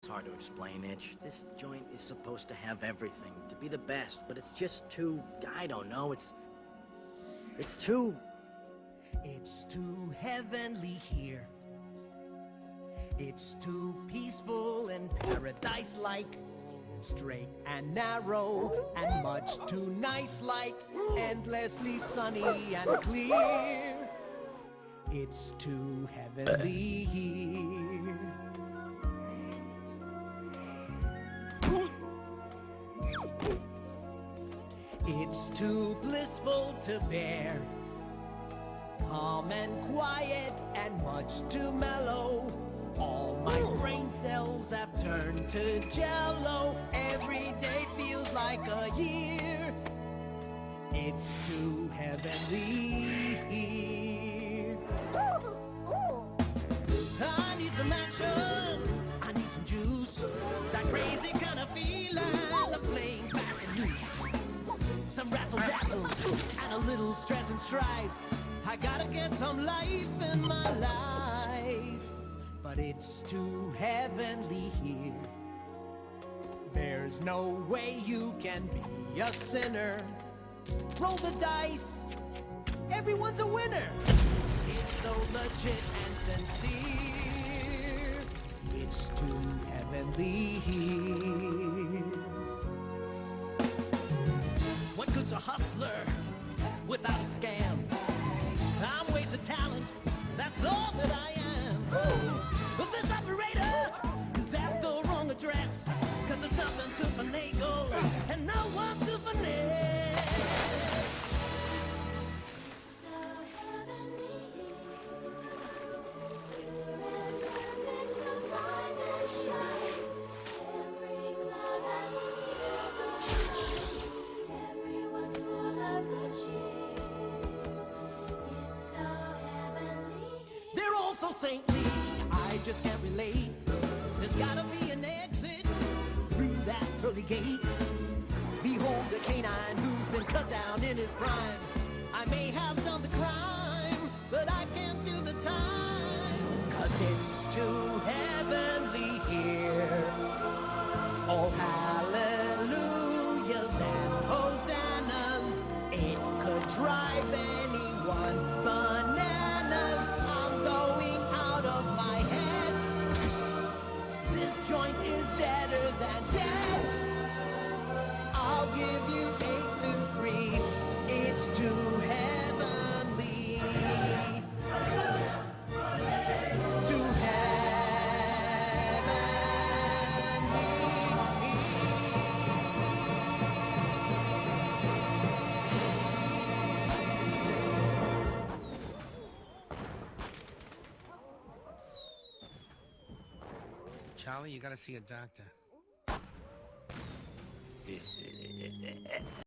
hard to explain, Itch. This joint is supposed to have everything, to be the best, but it's just too... I don't know, it's too... It's too heavenly here. It's too peaceful and paradise-like. Straight and narrow and much too nice-like. Endlessly sunny and clear. It's too heavenly here. It's too blissful to bear. Calm and quiet and much too mellow. All my brain cells have turned to jello. Every day feels like a year. It's too heavenly here. I need some action. I need some juice. That crazy kind of feeling of playing fast and loose. Some razzle-dazzle and a little stress and strife. I gotta get some life in my life. But it's too heavenly here. There's no way you can be a sinner. Roll the dice, everyone's a winner. It's so legit and sincere. It's too heavenly here. What good's a hustler without a scam? I'm wasted talent, that's all that I am. But this operator is at the wrong address. Cause there's nothing to finagle and no one to finesse. So heavenly here. Pure and perfect, sublime and shine. Every cloud has a silver line. Everyone's full of good cheer. It's so heavenly here. They're all so saintly, I just can't relate. There's gotta be an exit through that pearly gate. Behold the canine who's been cut down in his prime. I may have done the crime, but I can't do the time. Cause it's too heavenly here. All hallelujahs and hosannas. It could drive anyone bananas. I'm going out of my head. This joint is deader than dead. I'll give you 8 to 3. It's too heavenly. Too Charlie, you gotta see a doctor.